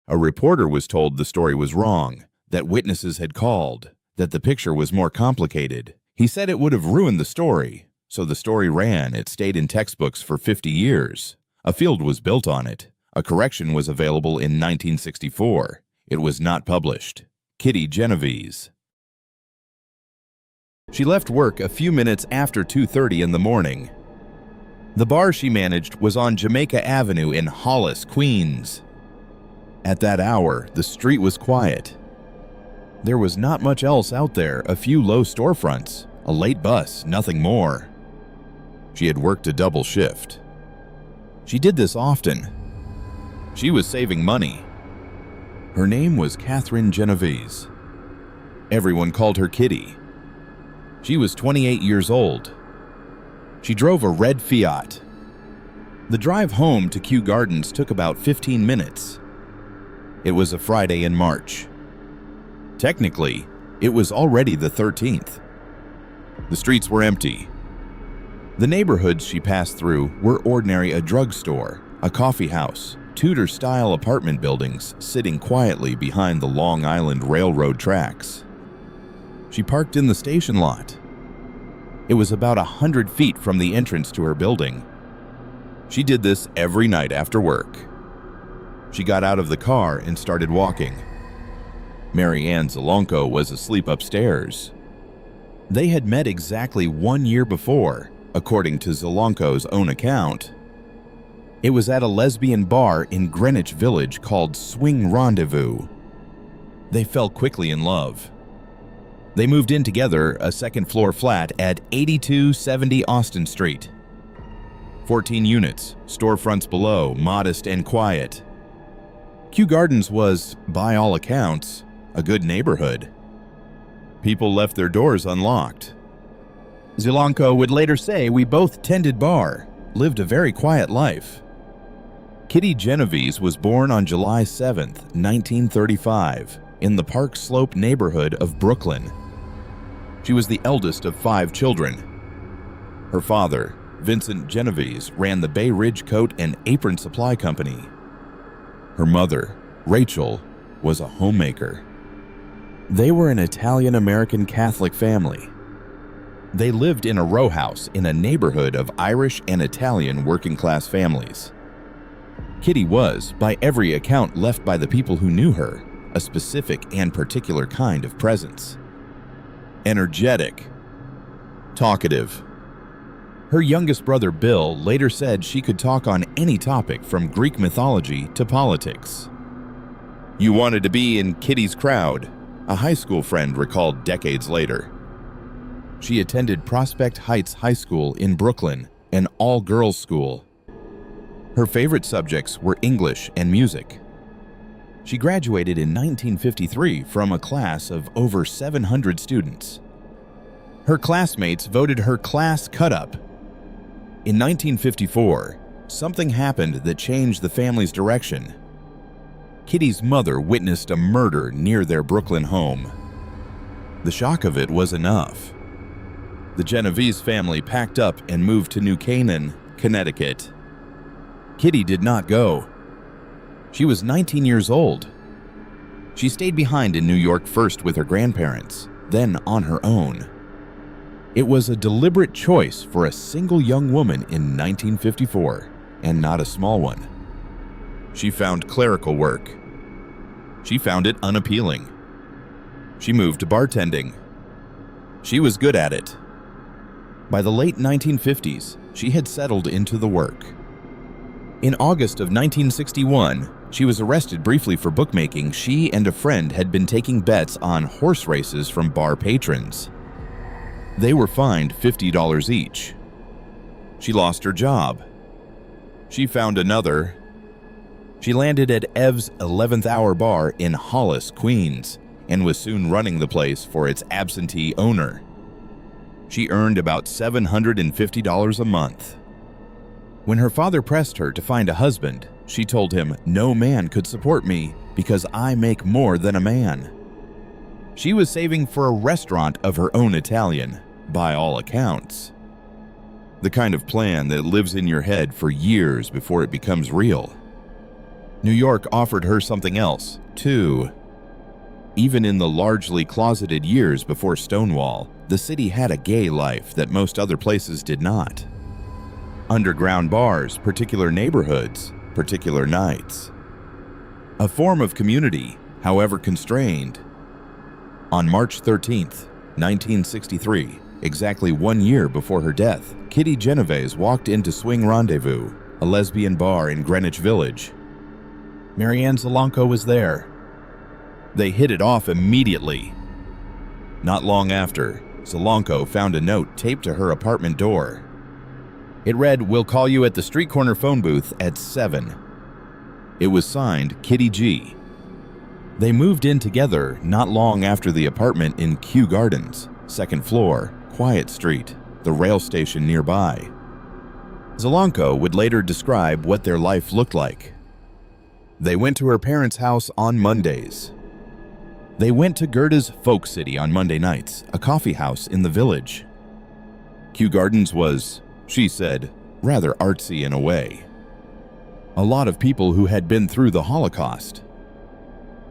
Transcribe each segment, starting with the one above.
A reporter was told the story was wrong, that witnesses had called, that the picture was more complicated. He said it would have ruined the story, so the story ran. It stayed in textbooks for 50 years. A field was built on it. A correction was available in 1964. It was not published. Kitty Genovese. She left work a few minutes after 2:30 in the morning. The bar she managed was on Jamaica Avenue in Hollis, Queens. At that hour, the street was quiet. There was not much else out there, a few low storefronts, a late bus, nothing more. She had worked a double shift. She did this often. She was saving money. Her name was Catherine Genovese. Everyone called her Kitty. She was 28 years old. She drove a red Fiat. The drive home to Kew Gardens took about 15 minutes. It was a Friday in March. Technically, it was already the 13th. The streets were empty. The neighborhoods she passed through were ordinary: a drugstore, a coffee house, Tudor-style apartment buildings sitting quietly behind the Long Island Railroad tracks. She parked in the station lot. It was about 100 feet from the entrance to her building. She did this every night after work. She got out of the car and started walking. Mary Ann Zelonko was asleep upstairs. They had met exactly 1 year before, according to Zelonko's own account. It was at a lesbian bar in Greenwich Village called Swing Rendezvous. They fell quickly in love. They moved in together, a second-floor flat at 8270 Austin Street. 14 units, storefronts below, modest and quiet. Kew Gardens was, by all accounts, a good neighborhood. People left their doors unlocked. Zelonko would later say, "We both tended bar, lived a very quiet life." Kitty Genovese was born on July 7, 1935, in the Park Slope neighborhood of Brooklyn. She was the eldest of 5 children. Her father, Vincent Genovese, ran the Bay Ridge Coat and Apron Supply Company. Her mother, Rachel, was a homemaker. They were an Italian-American Catholic family. They lived in a row house in a neighborhood of Irish and Italian working-class families. Kitty was, by every account left by the people who knew her, a specific and particular kind of presence. Energetic, talkative. Her youngest brother, Bill, later said she could talk on any topic from Greek mythology to politics. "You wanted to be in Kitty's crowd," a high school friend recalled decades later. She attended Prospect Heights High School in Brooklyn, an all-girls school. Her favorite subjects were English and music. She graduated in 1953 from a class of over 700 students. Her classmates voted her class cut-up. In 1954, something happened that changed the family's direction. Kitty's mother witnessed a murder near their Brooklyn home. The shock of it was enough. The Genovese family packed up and moved to New Canaan, Connecticut. Kitty did not go. She was 19 years old. She stayed behind in New York first with her grandparents, then on her own. It was a deliberate choice for a single young woman in 1954, and not a small one. She found clerical work. She found it unappealing. She moved to bartending. She was good at it. By the late 1950s, she had settled into the work. In August of 1961, she was arrested briefly for bookmaking. She and a friend had been taking bets on horse races from bar patrons. They were fined $50 each. She lost her job. She found another. She landed at Ev's 11th Hour Bar in Hollis, Queens, and was soon running the place for its absentee owner. She earned about $750 a month. When her father pressed her to find a husband, she told him, "No man could support me because I make more than a man." She was saving for a restaurant of her own Italian, by all accounts. The kind of plan that lives in your head for years before it becomes real. New York offered her something else, too. Even in the largely closeted years before Stonewall, the city had a gay life that most other places did not. Underground bars, particular neighborhoods, particular nights. A form of community, however constrained. On March 13th, 1963, exactly 1 year before her death, Kitty Genovese walked into Swing Rendezvous, a lesbian bar in Greenwich Village. Marianne Zelenko was there. They hit it off immediately. Not long after, Zelenko found a note taped to her apartment door. It read, "We'll call you at the street corner phone booth at 7. It was signed Kitty G. They moved in together not long after the apartment in Kew Gardens, 2nd floor, Quiet Street, the rail station nearby. Zelenko would later describe what their life looked like. They went to her parents' house on Mondays. They went to Gerda's Folk City on Monday nights, a coffee house in the village. Kew Gardens was, she said, rather artsy in a way. A lot of people who had been through the Holocaust.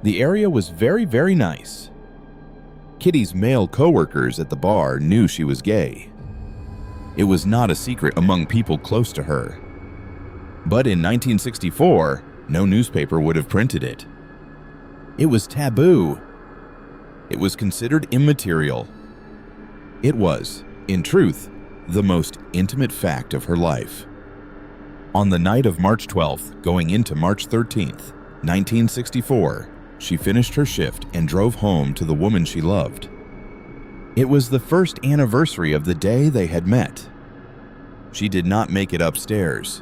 The area was very, very nice. Kitty's male co-workers at the bar knew she was gay. It was not a secret among people close to her. But in 1964, no newspaper would have printed it. It was taboo. It was considered immaterial. It was, in truth, the most intimate fact of her life. On the night of March 12th, going into March 13th, 1964, she finished her shift and drove home to the woman she loved. It was the first anniversary of the day they had met. She did not make it upstairs.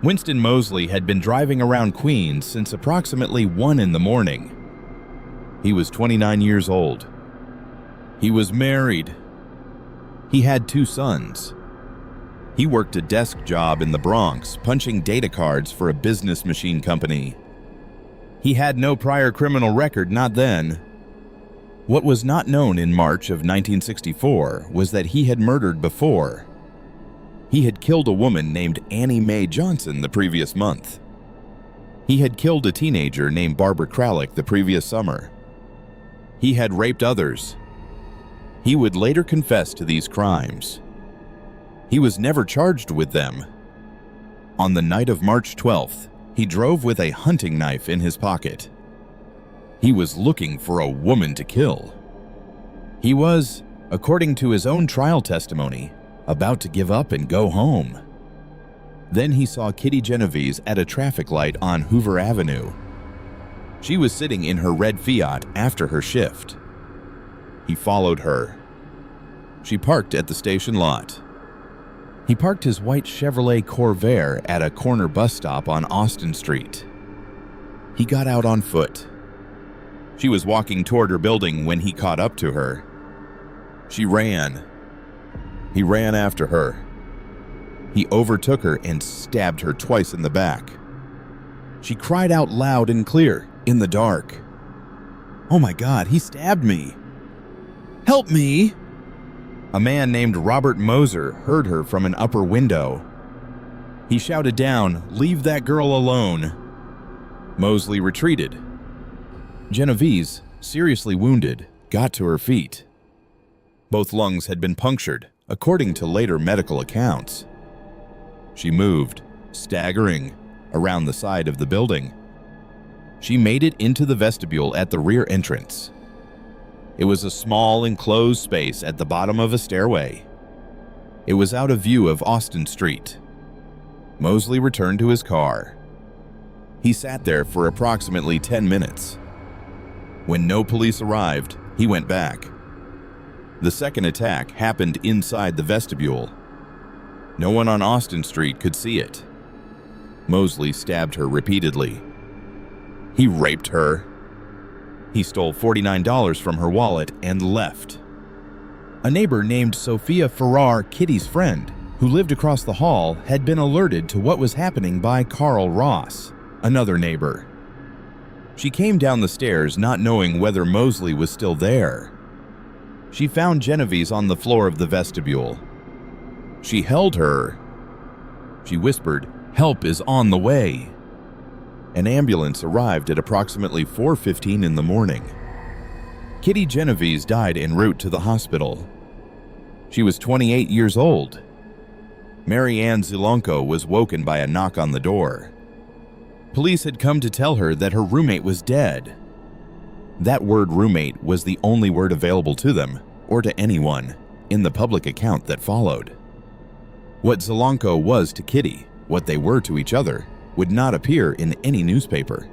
Winston Moseley had been driving around Queens since approximately 1 in the morning. He was 29 years old. He was married. He had 2 sons. He worked a desk job in the Bronx, punching data cards for a business machine company. He had no prior criminal record, not then. What was not known in March of 1964 was that he had murdered before. He had killed a woman named Annie Mae Johnson the previous month. He had killed a teenager named Barbara Kralik the previous summer. He had raped others. He would later confess to these crimes. He was never charged with them. On the night of March 12th, he drove with a hunting knife in his pocket. He was looking for a woman to kill. He was, according to his own trial testimony, about to give up and go home. Then he saw Kitty Genovese at a traffic light on Hoover Avenue. She was sitting in her red Fiat after her shift. He followed her. She parked at the station lot. He parked his white Chevrolet Corvair at a corner bus stop on Austin Street. He got out on foot. She was walking toward her building when he caught up to her. She ran. He ran after her. He overtook her and stabbed her twice in the back. She cried out loud and clear, in the dark. "Oh my God, he stabbed me! Help me!" A man named Robert Moser heard her from an upper window. He shouted down, "Leave that girl alone." Moseley retreated. Genovese, seriously wounded, got to her feet. Both lungs had been punctured, according to later medical accounts. She moved, staggering, around the side of the building. She made it into the vestibule at the rear entrance. It was a small enclosed space at the bottom of a stairway. It was out of view of Austin Street. Moseley returned to his car. He sat there for approximately 10 minutes. When no police arrived, he went back. The second attack happened inside the vestibule. No one on Austin Street could see it. Moseley stabbed her repeatedly. He raped her. He stole $49 from her wallet and left. A neighbor named Sophia Farrar, Kitty's friend, who lived across the hall, had been alerted to what was happening by Carl Ross, another neighbor. She came down the stairs not knowing whether Moseley was still there. She found Genovese on the floor of the vestibule. She held her. She whispered, "Help is on the way." An ambulance arrived at approximately 4:15 in the morning. Kitty Genovese died en route to the hospital. She was 28 years old. Mary Ann Zielonko was woken by a knock on the door. Police had come to tell her that her roommate was dead. That word roommate was the only word available to them, or to anyone, in the public account that followed. What Zielonko was to Kitty, what they were to each other, would not appear in any newspaper.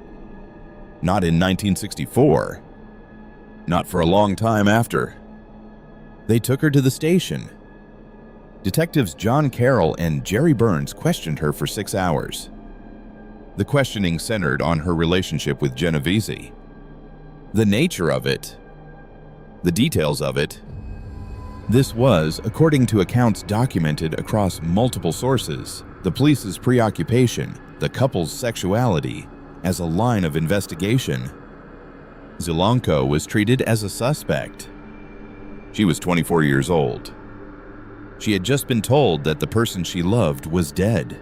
Not in 1964. Not for a long time after. They took her to the station. Detectives John Carroll and Jerry Burns questioned her for 6 hours. The questioning centered on her relationship with Genovese. The nature of it, the details of it. This was, according to accounts documented across multiple sources, the police's preoccupation, the couple's sexuality, as a line of investigation. Zielonko was treated as a suspect. She was 24 years old. She had just been told that the person she loved was dead.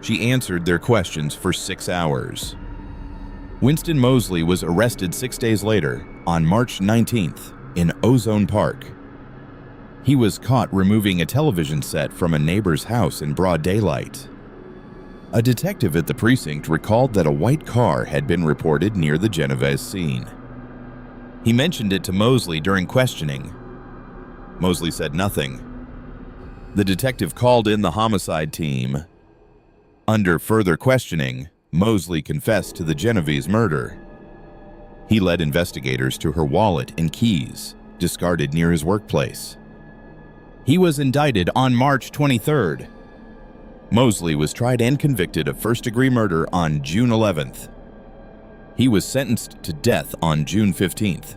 She answered their questions for 6 hours. Winston Moseley was arrested 6 days later, on March 19th, in Ozone Park. He was caught removing a television set from a neighbor's house in broad daylight. A detective at the precinct recalled that a white car had been reported near the Genovese scene. He mentioned it to Moseley during questioning. Moseley said nothing. The detective called in the homicide team. Under further questioning, Moseley confessed to the Genovese murder. He led investigators to her wallet and keys, discarded near his workplace. He was indicted on March 23rd. Moseley was tried and convicted of first-degree murder on June 11th. He was sentenced to death on June 15th.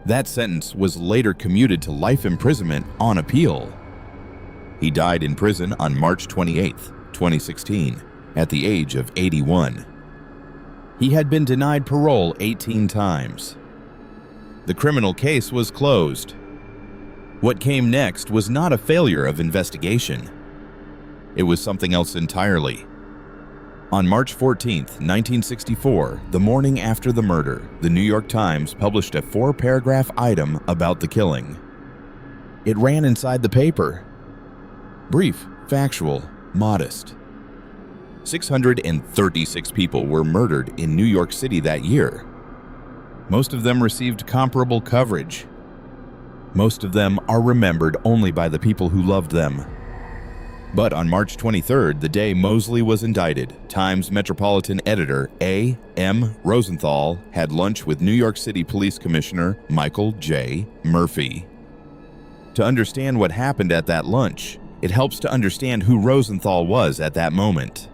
That sentence was later commuted to life imprisonment on appeal. He died in prison on March 28th, 2016, at the age of 81. He had been denied parole 18 times. The criminal case was closed. What came next was not a failure of investigation. It was something else entirely. On March 14, 1964, the morning after the murder, the New York Times published a 4-paragraph item about the killing. It ran inside the paper. Brief, factual, modest. 636 people were murdered in New York City that year. Most of them received comparable coverage. Most of them are remembered only by the people who loved them. But on March 23rd, the day Moseley was indicted, Times Metropolitan Editor A. M. Rosenthal had lunch with New York City Police Commissioner Michael J. Murphy. To understand what happened at that lunch, it helps to understand who Rosenthal was at that moment.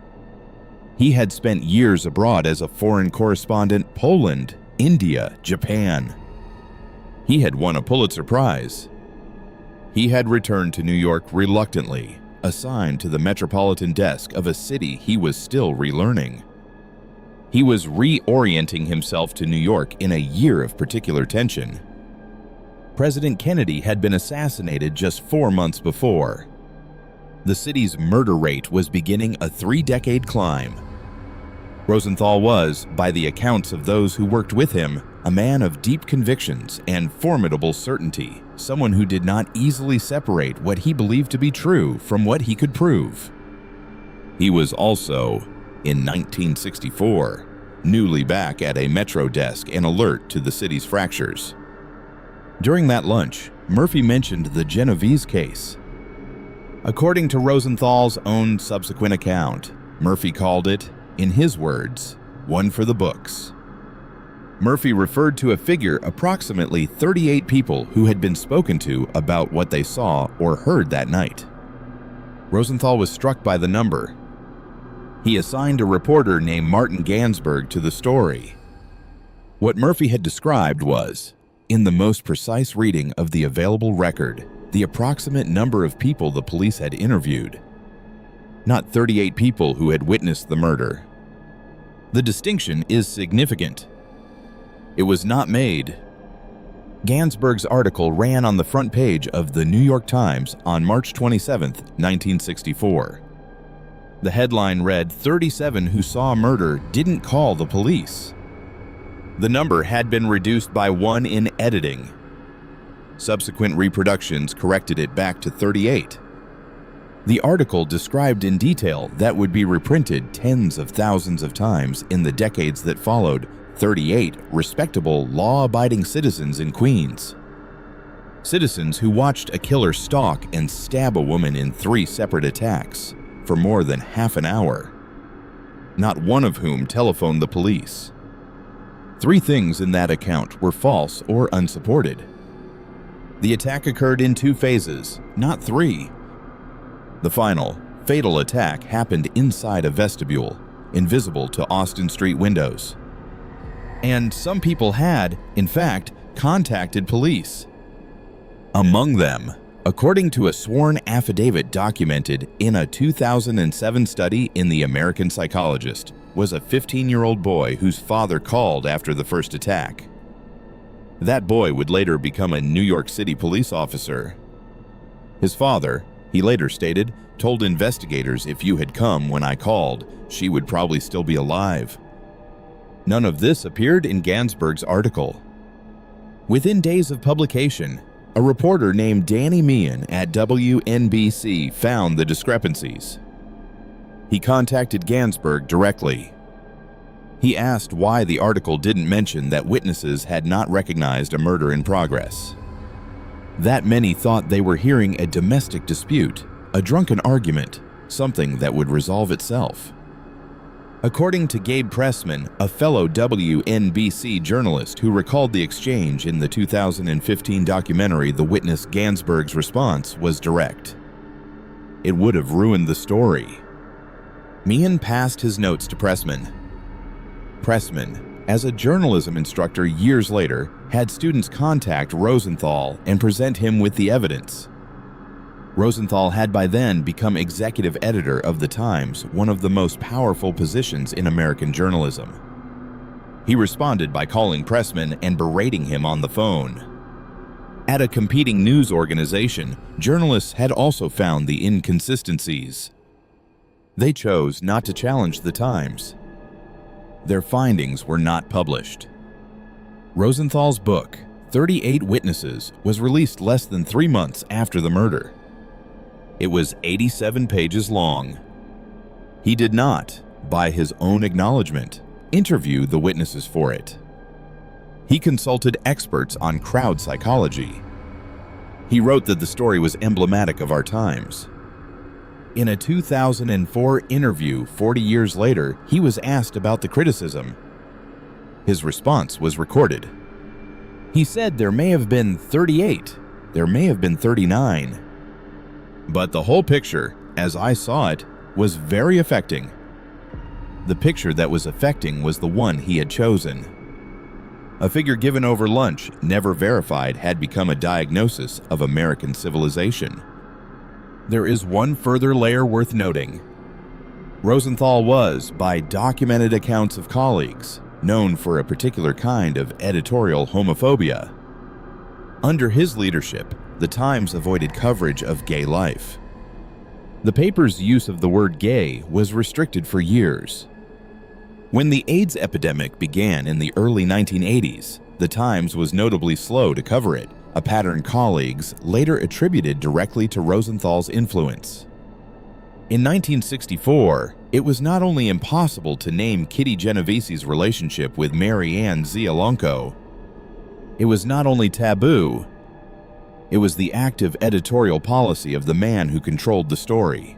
He had spent years abroad as a foreign correspondent, Poland, India, Japan. He had won a Pulitzer Prize. He had returned to New York reluctantly, assigned to the metropolitan desk of a city he was still relearning. He was reorienting himself to New York in a year of particular tension. President Kennedy had been assassinated just 4 months before. The city's murder rate was beginning a 3-decade climb. Rosenthal was, by the accounts of those who worked with him, a man of deep convictions and formidable certainty, someone who did not easily separate what he believed to be true from what he could prove. He was also, in 1964, newly back at a metro desk and alert to the city's fractures. During that lunch, Murphy mentioned the Genovese case. According to Rosenthal's own subsequent account, Murphy called it, in his words, one for the books. Murphy referred to a figure approximately 38 people who had been spoken to about what they saw or heard that night. Rosenthal was struck by the number. He assigned a reporter named Martin Gansberg to the story. What Murphy had described was, in the most precise reading of the available record, the approximate number of people the police had interviewed. Not 38 people who had witnessed the murder. The distinction is significant. It was not made. Gansberg's article ran on the front page of the New York Times on March 27, 1964. The headline read, 37 who saw murder didn't call the police. The number had been reduced by 1 in editing. Subsequent reproductions corrected it back to 38. The article described in detail that would be reprinted tens of thousands of times in the decades that followed 38 respectable, law-abiding citizens in Queens. Citizens who watched a killer stalk and stab a woman in 3 separate attacks for more than half an hour, not one of whom telephoned the police. 3 things in that account were false or unsupported. The attack occurred in 2 phases, not 3. The final, fatal attack happened inside a vestibule, invisible to Austin Street windows. And some people had, in fact, contacted police. Among them, according to a sworn affidavit documented in a 2007 study in The American Psychologist, was a 15-year-old boy whose father called after the first attack. That boy would later become a New York City police officer. His father, he later stated, told investigators if you had come when I called, she would probably still be alive. None of this appeared in Gansberg's article. Within days of publication, a reporter named Danny Meehan at WNBC found the discrepancies. He contacted Gansberg directly. He asked why the article didn't mention that witnesses had not recognized a murder in progress. That many thought they were hearing a domestic dispute, a drunken argument, something that would resolve itself. According to Gabe Pressman, a fellow WNBC journalist who recalled the exchange in the 2015 documentary The Witness, Gansberg's response was direct. It would have ruined the story. Meehan passed his notes to Pressman. Pressman, as a journalism instructor years later, had students contact Rosenthal and present him with the evidence. Rosenthal had by then become executive editor of The Times, one of the most powerful positions in American journalism. He responded by calling Pressman and berating him on the phone. At a competing news organization, journalists had also found the inconsistencies. They chose not to challenge The Times. Their findings were not published. Rosenthal's book, 38 Witnesses, was released less than 3 months after the murder. It was 87 pages long. He did not, by his own acknowledgement, interview the witnesses for it. He consulted experts on crowd psychology. He wrote that the story was emblematic of our times. In a 2004 interview 40 years later, he was asked about the criticism. His response was recorded. He said there may have been 38, there may have been 39. But the whole picture, as I saw it, was very affecting. The picture that was affecting was the one he had chosen. A figure given over lunch, never verified, had become a diagnosis of American civilization. There is one further layer worth noting. Rosenthal was, by documented accounts of colleagues, known for a particular kind of editorial homophobia. Under his leadership, The Times avoided coverage of gay life. The paper's use of the word gay was restricted for years. When the AIDS epidemic began in the early 1980s, The Times was notably slow to cover it, a pattern colleagues later attributed directly to Rosenthal's influence. In 1964, it was not only impossible to name Kitty Genovese's relationship with Mary Ann Zielonko, it was not only taboo, it was the active editorial policy of the man who controlled the story.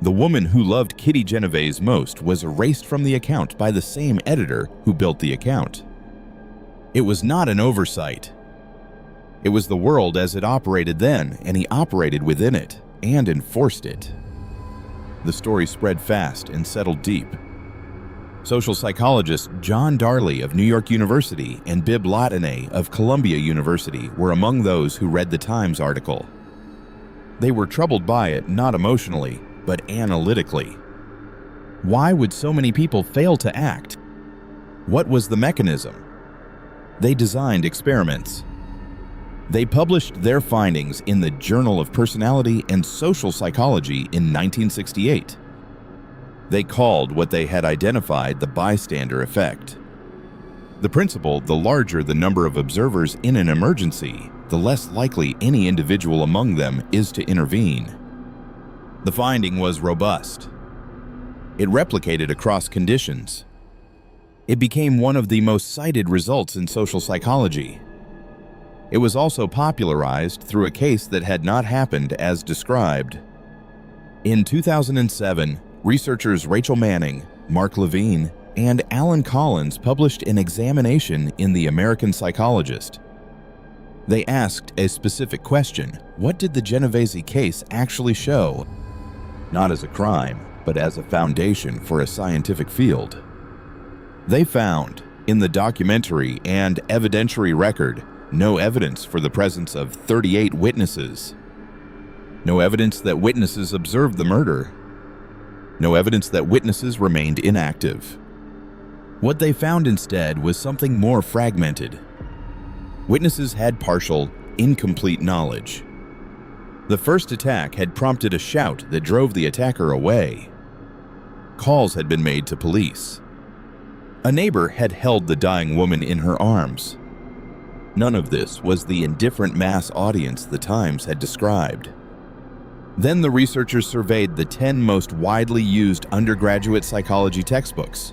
The woman who loved Kitty Genovese most was erased from the account by the same editor who built the account. It was not an oversight. It was the world as it operated then, and he operated within it and enforced it. The story spread fast and settled deep. Social psychologist John Darley of New York University and Bib Latané of Columbia University were among those who read the Times article. They were troubled by it not emotionally, but analytically. Why would so many people fail to act? What was the mechanism? They designed experiments. They published their findings in the Journal of Personality and Social Psychology in 1968. They called what they had identified the bystander effect. The principle: the larger the number of observers in an emergency, the less likely any individual among them is to intervene. The finding was robust. It replicated across conditions. It became one of the most cited results in social psychology. It was also popularized through a case that had not happened as described. In 2007, researchers Rachel Manning, Mark Levine, and Alan Collins published an examination in the American Psychologist. They asked a specific question: what did the Genovese case actually show? Not as a crime, but as a foundation for a scientific field. They found, in the documentary and evidentiary record, no evidence for the presence of 38 witnesses. No evidence that witnesses observed the murder. No evidence that witnesses remained inactive. What they found instead was something more fragmented. Witnesses had partial, incomplete knowledge. The first attack had prompted a shout that drove the attacker away. Calls had been made to police. A neighbor had held the dying woman in her arms. None of this was the indifferent mass audience the Times had described. Then the researchers surveyed the 10 most widely used undergraduate psychology textbooks.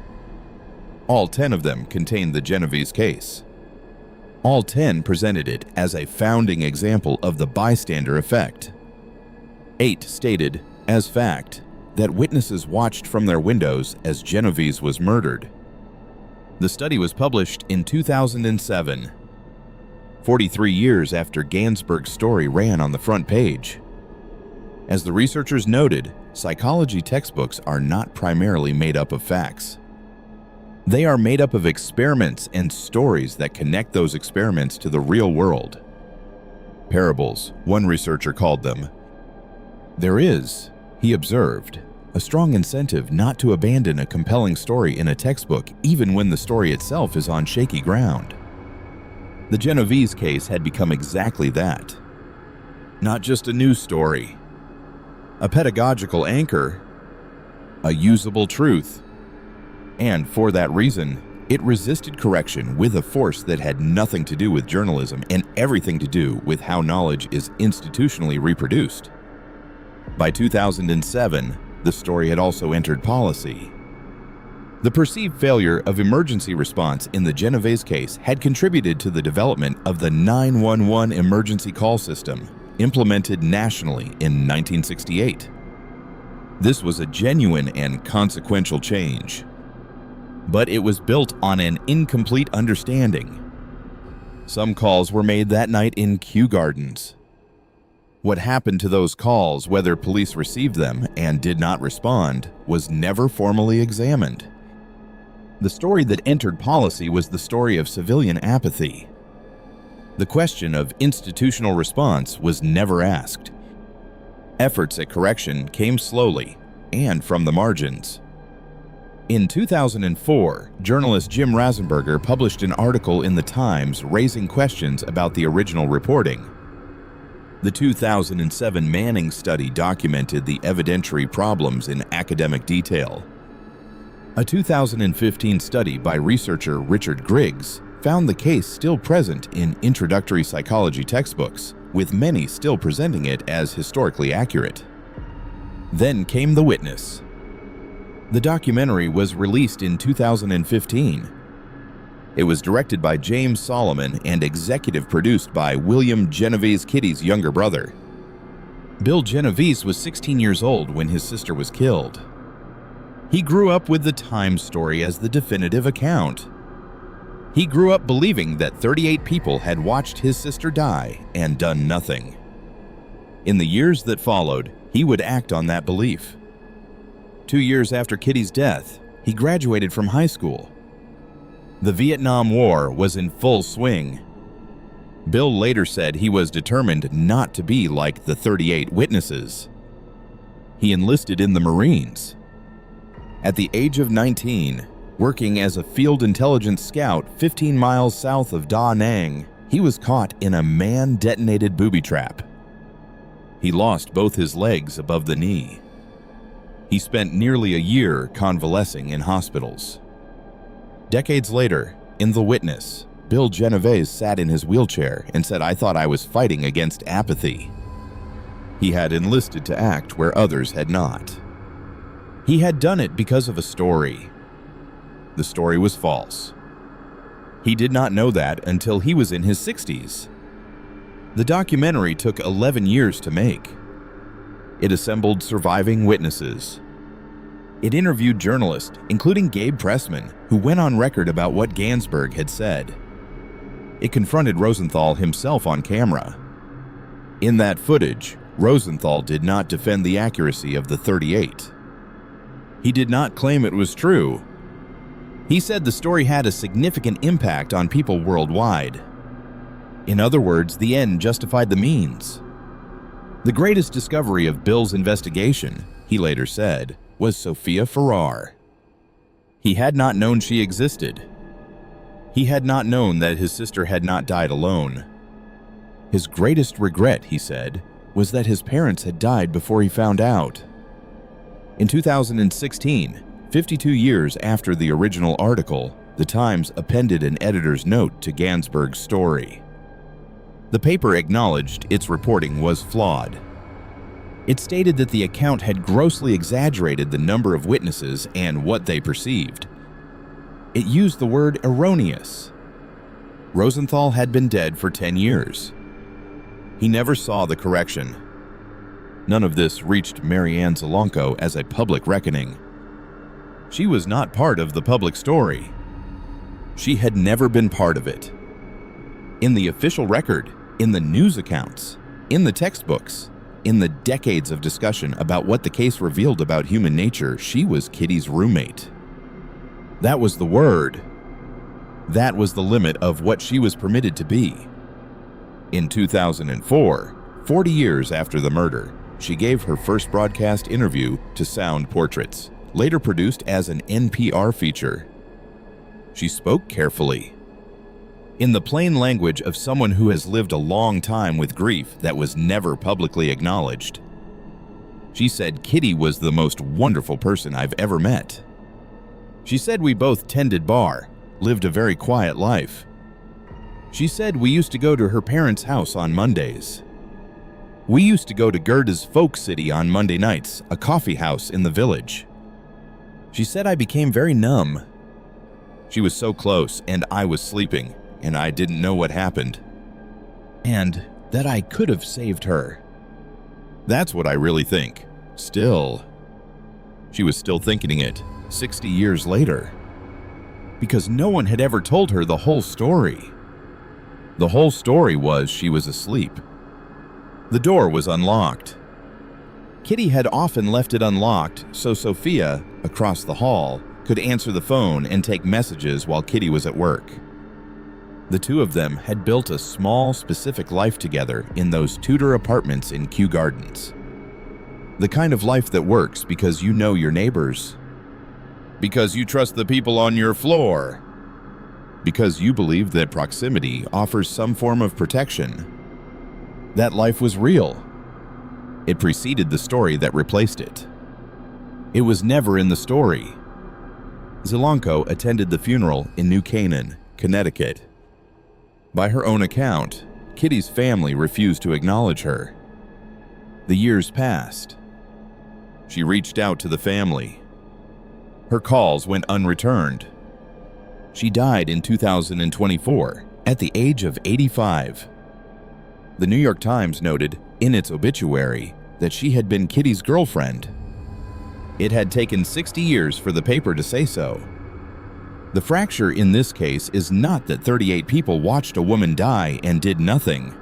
All 10 of them contained the Genovese case. All 10 presented it as a founding example of the bystander effect. 8 stated, as fact, that witnesses watched from their windows as Genovese was murdered. The study was published in 2007, 43 years after Gansberg's story ran on the front page. As the researchers noted, psychology textbooks are not primarily made up of facts. They are made up of experiments and stories that connect those experiments to the real world. Parables, one researcher called them. There is, he observed, a strong incentive not to abandon a compelling story in a textbook even when the story itself is on shaky ground. The Genovese case had become exactly that. Not just a news story, a pedagogical anchor, a usable truth. And for that reason, it resisted correction with a force that had nothing to do with journalism and everything to do with how knowledge is institutionally reproduced. By 2007, the story had also entered policy. The perceived failure of emergency response in the Genovese case had contributed to the development of the 911 emergency call system, implemented nationally in 1968. This was a genuine and consequential change. But it was built on an incomplete understanding. Some calls were made that night in Kew Gardens. What happened to those calls, whether police received them and did not respond, was never formally examined. The story that entered policy was the story of civilian apathy. The question of institutional response was never asked. Efforts at correction came slowly and from the margins. In 2004, journalist Jim Rasenberger published an article in the Times raising questions about the original reporting. The 2007 Manning study documented the evidentiary problems in academic detail. A 2015 study by researcher Richard Griggs found the case still present in introductory psychology textbooks, with many still presenting it as historically accurate. Then came The Witness. The documentary was released in 2015. It was directed by James Solomon and executive produced by William Genovese Kitty's younger brother. Bill Genovese was 16 years old when his sister was killed. He grew up with the Times story as the definitive account. He grew up believing that 38 people had watched his sister die and done nothing. In the years that followed, he would act on that belief. 2 years after Kitty's death, he graduated from high school. The Vietnam War was in full swing. Bill later said he was determined not to be like the 38 witnesses. He enlisted in the Marines. At the age of 19, working as a field intelligence scout 15 miles south of Da Nang, he was caught in a man-detonated booby trap. He lost both his legs above the knee. He spent nearly a year convalescing in hospitals. Decades later, in The Witness, Bill Genovese sat in his wheelchair and said, "I thought I was fighting against apathy." He had enlisted to act where others had not. He had done it because of a story. The story was false. He did not know that until he was in his 60s. The documentary took 11 years to make. It assembled surviving witnesses. It interviewed journalists, including Gabe Pressman, who went on record about what Gansberg had said. It confronted Rosenthal himself on camera. In that footage, Rosenthal did not defend the accuracy of the 38. He did not claim it was true. He said the story had a significant impact on people worldwide. In other words, the end justified the means. The greatest discovery of Bill's investigation, he later said, was Sophia Farrar. He had not known she existed. He had not known that his sister had not died alone. His greatest regret, he said, was that his parents had died before he found out. In 2016, 52 years after the original article, the Times appended an editor's note to Gansberg's story. The paper acknowledged its reporting was flawed. It stated that the account had grossly exaggerated the number of witnesses and what they perceived. It used the word erroneous. Rosenthal had been dead for 10 years. He never saw the correction. None of this reached Marianne Zelonko as a public reckoning. She was not part of the public story. She had never been part of it. In the official record, in the news accounts, in the textbooks, in the decades of discussion about what the case revealed about human nature, she was Kitty's roommate. That was the word. That was the limit of what she was permitted to be. In 2004, 40 years after the murder, she gave her first broadcast interview to Sound Portraits, later produced as an NPR feature. She spoke carefully, in the plain language of someone who has lived a long time with grief that was never publicly acknowledged. She said Kitty was the most wonderful person I've ever met. She said we both tended bar, lived a very quiet life. She said we used to go to her parents' house on Mondays. We used to go to Gerda's Folk City on Monday nights, a coffee house in the village. She said I became very numb. She was so close and I was sleeping, and I didn't know what happened. And that I could have saved her. That's what I really think. Still. She was still thinking it, 60 years later. Because no one had ever told her the whole story. The whole story was she was asleep. The door was unlocked. Kitty had often left it unlocked so Sophia, across the hall, could answer the phone and take messages while Kitty was at work. The two of them had built a small, specific life together in those Tudor apartments in Kew Gardens. The kind of life that works because you know your neighbors. Because you trust the people on your floor. Because you believe that proximity offers some form of protection. That life was real. It preceded the story that replaced it. It was never in the story. Zelonko attended the funeral in New Canaan, Connecticut. By her own account, Kitty's family refused to acknowledge her. The years passed. She reached out to the family. Her calls went unreturned. She died in 2024 at the age of 85. The New York Times noted in its obituary that she had been Kitty's girlfriend. It had taken 60 years for the paper to say so. The fracture in this case is not that 38 people watched a woman die and did nothing.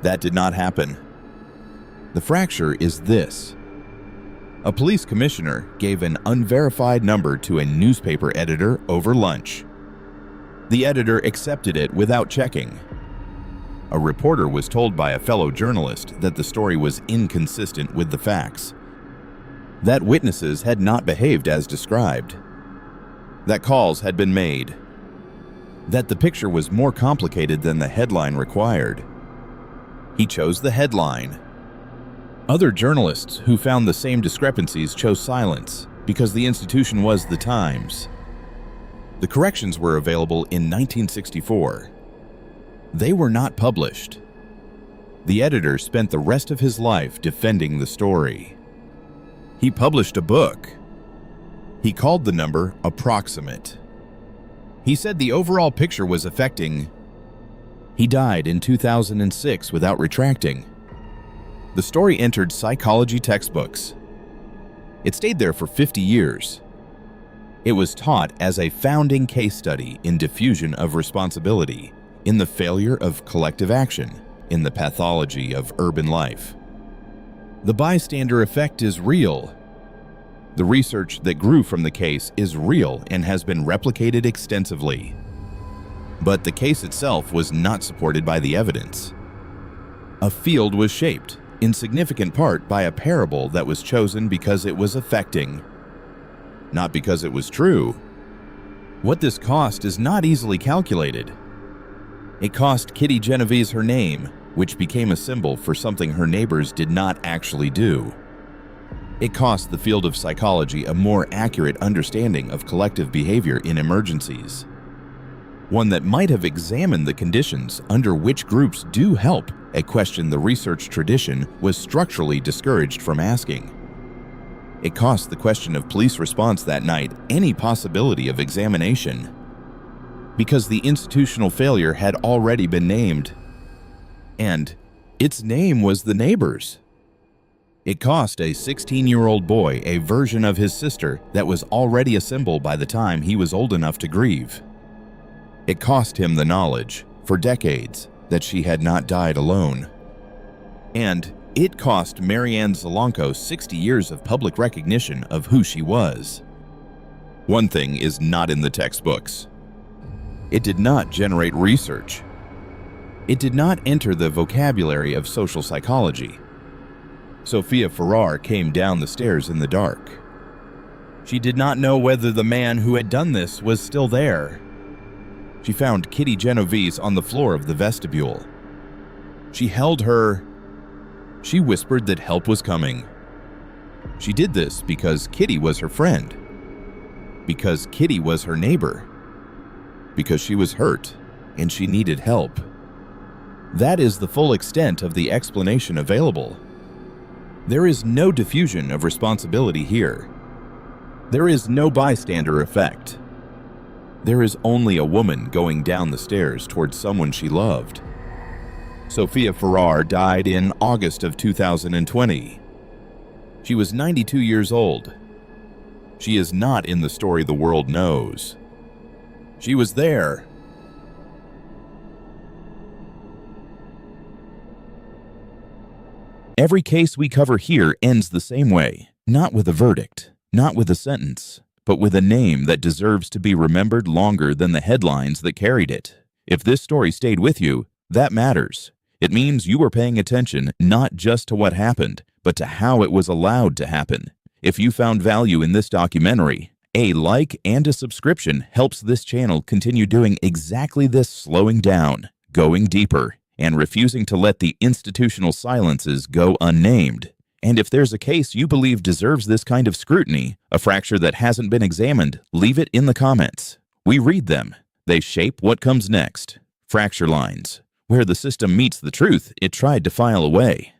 That did not happen. The fracture is this. A police commissioner gave an unverified number to a newspaper editor over lunch. The editor accepted it without checking. A reporter was told by a fellow journalist that the story was inconsistent with the facts, that witnesses had not behaved as described, that calls had been made, that the picture was more complicated than the headline required. He chose the headline. Other journalists who found the same discrepancies chose silence because the institution was the Times. The corrections were available in 1964. They were not published. The editor spent the rest of his life defending the story. He published a book. He called the number approximate. He said the overall picture was affecting. He died in 2006 without retracting. The story entered psychology textbooks. It stayed there for 50 years. It was taught as a founding case study in diffusion of responsibility, in the failure of collective action, in the pathology of urban life. The bystander effect is real. The research that grew from the case is real and has been replicated extensively. But the case itself was not supported by the evidence. A field was shaped, in significant part, by a parable that was chosen because it was affecting, not because it was true. What this cost is not easily calculated. It cost Kitty Genovese her name, which became a symbol for something her neighbors did not actually do. It cost the field of psychology a more accurate understanding of collective behavior in emergencies, one that might have examined the conditions under which groups do help, a question the research tradition was structurally discouraged from asking. It cost the question of police response that night any possibility of examination, because the institutional failure had already been named, and its name was the neighbors. It cost a 16-year-old boy a version of his sister that was already a symbol by the time he was old enough to grieve. It cost him the knowledge, for decades, that she had not died alone. And it cost Marianne Zelonko 60 years of public recognition of who she was. One thing is not in the textbooks. It did not generate research. It did not enter the vocabulary of social psychology. Sophia Farrar came down the stairs in the dark. She did not know whether the man who had done this was still there. She found Kitty Genovese on the floor of the vestibule. She held her. She whispered that help was coming. She did this because Kitty was her friend, because Kitty was her neighbor, because she was hurt and she needed help. That is the full extent of the explanation available. There is no diffusion of responsibility here. There is no bystander effect. There is only a woman going down the stairs towards someone she loved. Sophia Farrar died in August of 2020. She was 92 years old. She is not in the story the world knows. She was there. Every case we cover here ends the same way, not with a verdict, not with a sentence, but with a name that deserves to be remembered longer than the headlines that carried it. If this story stayed with you, that matters. It means you were paying attention not just to what happened, but to how it was allowed to happen. If you found value in this documentary, a like and a subscription helps this channel continue doing exactly this, slowing down, going deeper, and refusing to let the institutional silences go unnamed. And if there's a case you believe deserves this kind of scrutiny, a fracture that hasn't been examined, leave it in the comments. We read them. They shape what comes next. Fracture lines. Where the system meets the truth it tried to file away.